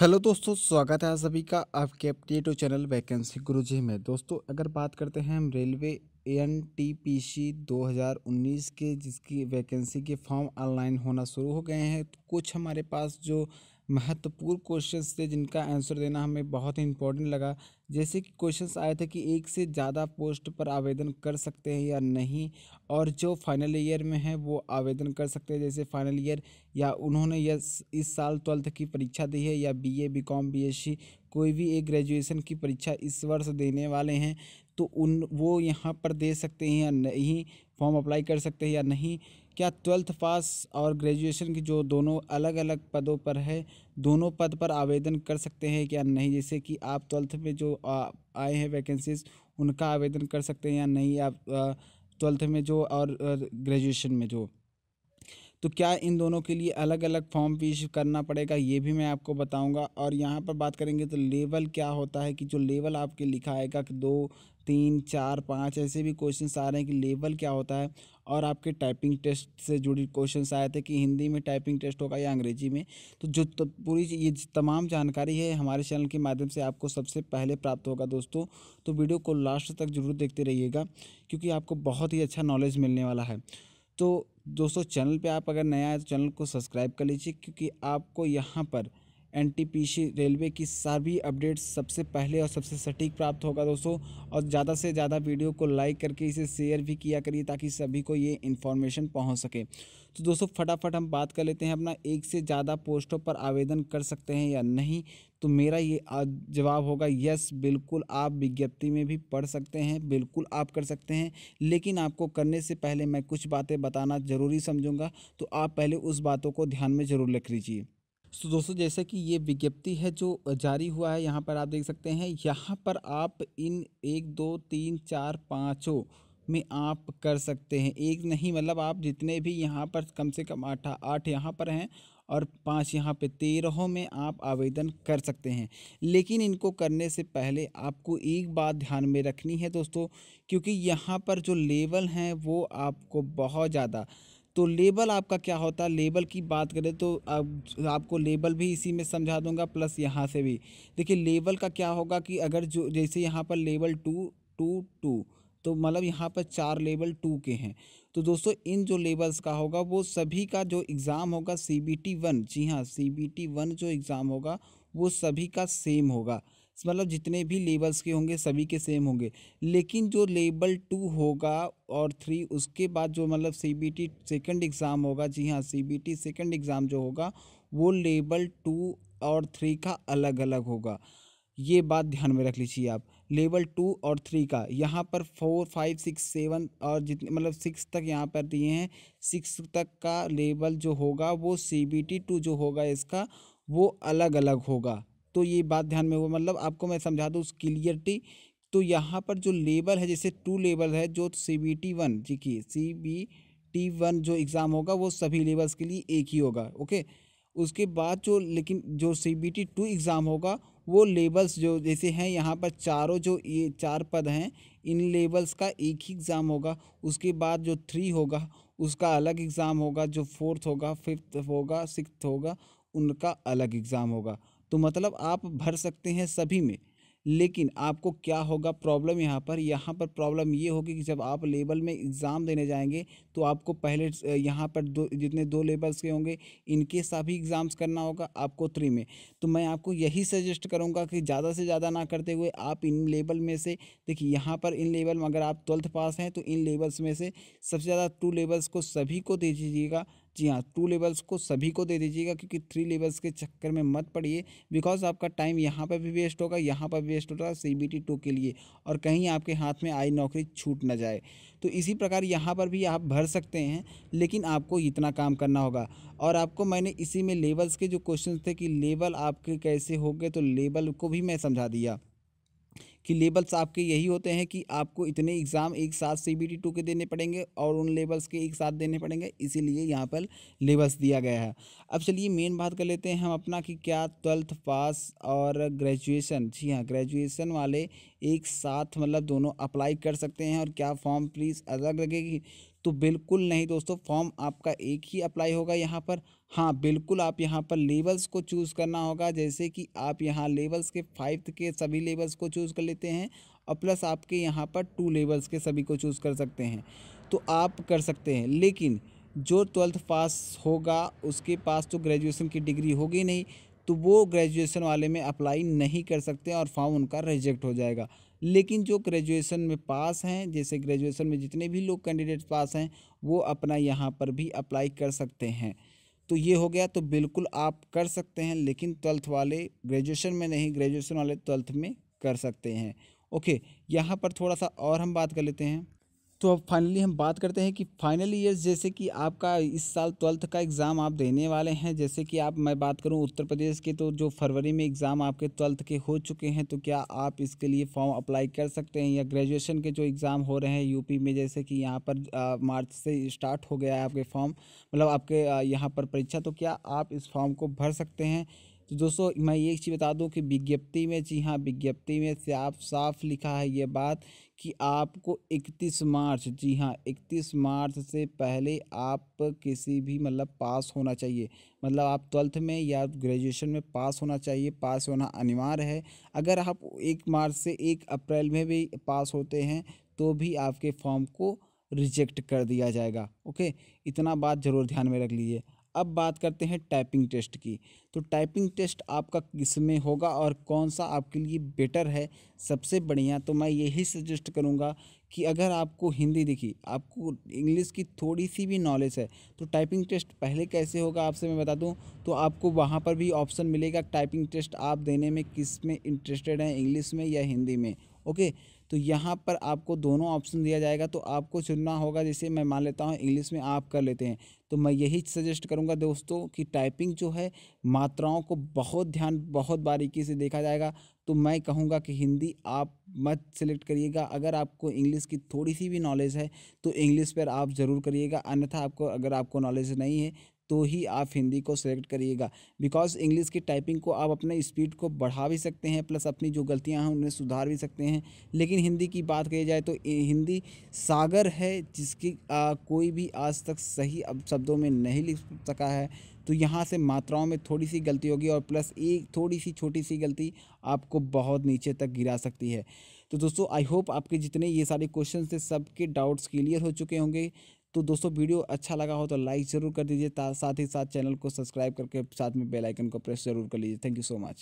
Hello दोस्तों, स्वागत है आप सभी का आपके अपने यूट्यूब चैनल वैकेंसी गुरुजी में। दोस्तों, अगर बात करते हैं हम रेलवे एनटीपीसी 2019 के, जिसकी वैकेंसी के फॉर्म ऑनलाइन होना शुरू हो गए हैं, तो कुछ हमारे पास जो महत्वपूर्ण क्वेश्चंस थे जिनका आंसर देना हमें बहुत ही इम्पोर्टेंट लगा। जैसे कि क्वेश्चंस आए थे कि एक से ज़्यादा पोस्ट पर आवेदन कर सकते हैं या नहीं, और जो फाइनल ईयर में है वो आवेदन कर सकते हैं। जैसे फाइनल ईयर या उन्होंने इस साल 12th की परीक्षा दी है, या बीए बीकॉम बीएससी कोई भी एक ग्रेजुएशन की परीक्षा इस वर्ष देने वाले हैं, तो उन वो यहाँ पर दे सकते हैं या नहीं, फॉर्म अप्लाई कर सकते हैं या नहीं। क्या 12th पास और ग्रेजुएशन की जो दोनों अलग अलग पदों पर है, दोनों पद पर आवेदन कर सकते हैं क्या नहीं। जैसे कि आप 12th में जो आए हैं वैकेंसीज, उनका आवेदन कर सकते हैं या नहीं, आप 12th में जो और ग्रेजुएशन में जो। तो क्या इन दोनों के लिए अलग अलग फॉर्म फिल करना पड़ेगा, ये भी मैं आपको बताऊंगा। और यहाँ पर बात करेंगे तो लेवल क्या होता है, कि जो लेवल आपके लिखा आएगा कि 2 3 4 5 ऐसे भी क्वेश्चंस आ रहे हैं कि लेवल क्या होता है। और आपके टाइपिंग टेस्ट से जुड़ी क्वेश्चंस आए थे कि हिंदी में टाइपिंग टेस्ट होगा या अंग्रेजी में। तो जो पूरी ये तमाम जानकारी है हमारे चैनल के माध्यम से आपको सबसे पहले प्राप्त होगा दोस्तों। तो वीडियो को लास्ट तक जरूर देखते रहिएगा, क्योंकि आपको बहुत ही अच्छा नॉलेज मिलने वाला है। तो दोस्तों, चैनल पे आप अगर नया है तो चैनल को सब्सक्राइब कर लीजिए, क्योंकि आपको यहाँ पर एनटीपीसी रेलवे की सभी अपडेट्स सबसे पहले और सबसे सटीक प्राप्त होगा दोस्तों। और ज़्यादा से ज़्यादा वीडियो को लाइक करके इसे शेयर भी किया करिए, ताकि सभी को ये इन्फॉर्मेशन पहुँच सके। तो दोस्तों, फटाफट हम बात कर लेते हैं अपना, एक से ज़्यादा पोस्टों पर आवेदन कर सकते हैं या नहीं। तो मेरा ये जवाब होगा यस, बिल्कुल आप विज्ञप्ति में भी पढ़ सकते हैं, बिल्कुल आप कर सकते हैं। लेकिन आपको करने से पहले मैं कुछ बातें बताना ज़रूरी समझूंगा, तो आप पहले उस बातों को ध्यान में ज़रूर रख लीजिए। तो दोस्तों, जैसे कि ये विज्ञप्ति है जो जारी हुआ है, यहाँ पर आप देख सकते हैं, यहाँ पर आप इन 1 2 3 4 5 में आप कर सकते हैं। एक नहीं, मतलब आप जितने भी यहाँ पर कम से कम 8 यहाँ पर हैं और 5 यहाँ पे, 13 में आप आवेदन कर सकते हैं। लेकिन इनको करने से पहले आपको एक बात ध्यान में रखनी है दोस्तों, क्योंकि यहाँ पर जो लेवल हैं वो आपको बहुत ज़्यादा। तो लेबल आपका क्या होता है, लेबल की बात करें तो आपको लेबल भी इसी में समझा दूंगा, प्लस यहाँ से भी। देखिए, लेबल का क्या होगा कि अगर जो जैसे यहाँ पर लेवल 2 2 2, तो मतलब यहाँ पर 4 लेवल 2 के हैं। तो दोस्तों, इन जो लेवल्स का होगा वो सभी का जो एग्ज़ाम होगा CBT 1, जी हाँ, CBT 1 जो एग्ज़ाम होगा वो सभी का सेम होगा। मतलब जितने भी लेवल्स के होंगे सभी के सेम होंगे। लेकिन जो लेवल 2 होगा और 3, उसके बाद जो मतलब CBT सेकंड एग्ज़ाम होगा, जी हाँ, CBT सेकंड एग्ज़ाम जो होगा वो लेवल 2 और 3 का अलग अलग होगा। ये बात ध्यान में रख लीजिए आप। लेवल 2 और 3 का यहाँ पर 4 5 6 7 और जितने मतलब 6 तक यहाँ पर दिए हैं। 6 तक का लेवल जो होगा वो CBT 2 जो होगा इसका, वो अलग अलग होगा। तो ये बात ध्यान में हो, मतलब आपको मैं समझा दूँ उस क्लियरिटी। तो यहाँ पर जो लेवल है, जैसे 2 लेवल है, जो CBT 1, जी की CBT 1 जो एग्ज़ाम होगा वो सभी लेवल्स के लिए एक ही होगा, ओके। उसके बाद जो, लेकिन जो CBT 2 एग्ज़ाम होगा वो लेवल्स जो जैसे हैं यहाँ पर चारों, जो ये 4 पद हैं, इन लेवल्स का एक ही एग्ज़ाम होगा। उसके बाद जो 3 होगा उसका अलग एग्ज़ाम होगा, जो 4th होगा, 5th होगा, 6th होगा, उनका अलग एग्ज़ाम होगा। तो मतलब आप भर सकते हैं सभी में। लेकिन आपको क्या होगा प्रॉब्लम, यहाँ पर प्रॉब्लम ये होगी कि जब आप लेवल में एग्ज़ाम देने जाएंगे तो आपको पहले यहाँ पर जितने 2 लेवल्स के होंगे इनके सभी एग्ज़ाम्स करना होगा आपको 3 में। तो मैं आपको यही सजेस्ट करूँगा कि ज़्यादा से ज़्यादा ना करते हुए आप इन लेवल में से, देखिए यहाँ पर इन लेवल में अगर आप 12th पास हैं तो इन लेवल्स में से सबसे ज़्यादा 2 लेवल्स को सभी को दे दीजिएगा। जी हाँ, 2 लेवल्स को सभी को दे दीजिएगा, क्योंकि 3 लेवल्स के चक्कर में मत पड़िए। बिकॉज आपका टाइम यहाँ पर भी वेस्ट होगा, यहाँ पर वेस्ट होगा CBT 2 के लिए, और कहीं आपके हाथ में आई नौकरी छूट ना जाए। तो इसी प्रकार यहाँ पर भी आप भर सकते हैं, लेकिन आपको इतना काम करना होगा। और आपको मैंने इसी में लेवल्स के जो क्वेश्चन थे कि लेवल आपके कैसे हो गए, तो लेवल को भी मैं समझा दिया कि लेवल्स आपके यही होते हैं कि आपको इतने एग्ज़ाम एक साथ CBT 2 के देने पड़ेंगे और उन लेवल्स के एक साथ देने पड़ेंगे, इसीलिए यहाँ पर लेवल्स दिया गया है। अब चलिए मेन बात कर लेते हैं हम अपना, कि क्या 12th पास और ग्रेजुएशन, जी हाँ, ग्रेजुएशन वाले एक साथ मतलब दोनों अप्लाई कर सकते हैं, और क्या फॉर्म फीस अलग लगेगी। तो बिल्कुल नहीं दोस्तों, फॉर्म आपका एक ही अप्लाई होगा यहाँ पर। हाँ, बिल्कुल आप यहाँ पर लेवल्स को चूज़ करना होगा, जैसे कि आप यहाँ लेवल्स के 5th के सभी लेवल्स को चूज़ कर लेते हैं और प्लस आपके यहाँ पर 2 लेवल्स के सभी को चूज़ कर सकते हैं, तो आप कर सकते हैं। लेकिन जो 12th पास होगा उसके पास तो ग्रेजुएशन की डिग्री होगी नहीं, तो वो ग्रेजुएशन वाले में अप्लाई नहीं कर सकते और फॉर्म उनका रिजेक्ट हो जाएगा। लेकिन जो ग्रेजुएशन में पास हैं, जैसे ग्रेजुएशन में जितने भी लोग कैंडिडेट पास हैं, वो अपना यहाँ पर भी अप्लाई कर सकते हैं। तो ये हो गया, तो बिल्कुल आप कर सकते हैं, लेकिन 12th वाले ग्रेजुएशन में नहीं, ग्रेजुएशन वाले 12th में कर सकते हैं। ओके, यहाँ पर थोड़ा सा और हम बात कर लेते हैं। तो अब फाइनली हम बात करते हैं कि फाइनल ईयर्स, जैसे कि आपका इस साल 12th का एग्ज़ाम आप देने वाले हैं। जैसे कि आप, मैं बात करूं उत्तर प्रदेश के, तो जो फरवरी में एग्ज़ाम आपके 12th के हो चुके हैं, तो क्या आप इसके लिए फॉर्म अप्लाई कर सकते हैं? या ग्रेजुएशन के जो एग्ज़ाम हो रहे हैं यूपी में, जैसे कि यहाँ पर मार्च से स्टार्ट हो गया है आपके फॉर्म, मतलब आपके यहाँ पर परीक्षा, तो क्या आप इस फॉर्म को भर सकते हैं? तो दोस्तों मैं ये एक चीज़ बता दूं कि विज्ञप्ति में, जी हाँ, विज्ञप्ति में साफ साफ लिखा है ये बात कि आपको 31 मार्च, जी हाँ, 31 मार्च से पहले आप किसी भी, मतलब पास होना चाहिए, मतलब आप 12th में या ग्रेजुएशन में पास होना चाहिए, पास होना अनिवार्य है। अगर आप 1 मार्च से 1 अप्रैल में भी पास होते हैं तो भी आपके फॉर्म को रिजेक्ट कर दिया जाएगा। ओके, इतना बात ज़रूर ध्यान में रख लीजिए। अब बात करते हैं टाइपिंग टेस्ट की। तो टाइपिंग टेस्ट आपका किसमें होगा और कौन सा आपके लिए बेटर है, सबसे बढ़िया, तो मैं यही सजेस्ट करूँगा कि अगर आपको हिंदी, देखिए आपको इंग्लिश की थोड़ी सी भी नॉलेज है, तो टाइपिंग टेस्ट पहले कैसे होगा आपसे मैं बता दूं। तो आपको वहाँ पर भी ऑप्शन मिलेगा, टाइपिंग टेस्ट आप देने में किस में इंटरेस्टेड हैं, इंग्लिश में या हिंदी में। ओके, तो यहाँ पर आपको दोनों ऑप्शन दिया जाएगा, तो आपको चुनना होगा। जैसे मैं मान लेता हूँ इंग्लिश में आप कर लेते हैं, तो मैं यही सजेस्ट करूँगा दोस्तों कि टाइपिंग जो है, मात्राओं को बहुत बारीकी से देखा जाएगा। तो मैं कहूँगा कि हिंदी आप मत सेलेक्ट करिएगा। अगर आपको इंग्लिश की थोड़ी सी भी नॉलेज है तो इंग्लिश पर आप ज़रूर करिएगा, अन्यथा आपको, अगर आपको नॉलेज नहीं है तो ही आप हिंदी को सेलेक्ट करिएगा। बिकॉज इंग्लिश की टाइपिंग को आप अपने स्पीड को बढ़ा भी सकते हैं, प्लस अपनी जो गलतियां हैं उन्हें सुधार भी सकते हैं। लेकिन हिंदी की बात कही जाए तो हिंदी सागर है, जिसकी कोई भी आज तक सही अब शब्दों में नहीं लिख सका है। तो यहाँ से मात्राओं में थोड़ी सी गलती होगी और प्लस एक थोड़ी सी छोटी सी गलती आपको बहुत नीचे तक गिरा सकती है। तो दोस्तों आई होप आपके जितने ये सारे क्वेश्चन थे सबके डाउट्स क्लियर हो चुके होंगे। तो दोस्तों वीडियो अच्छा लगा हो तो लाइक ज़रूर कर दीजिए, साथ ही साथ चैनल को सब्सक्राइब करके साथ में बेल आइकन को प्रेस ज़रूर कर लीजिए। Thank you so much.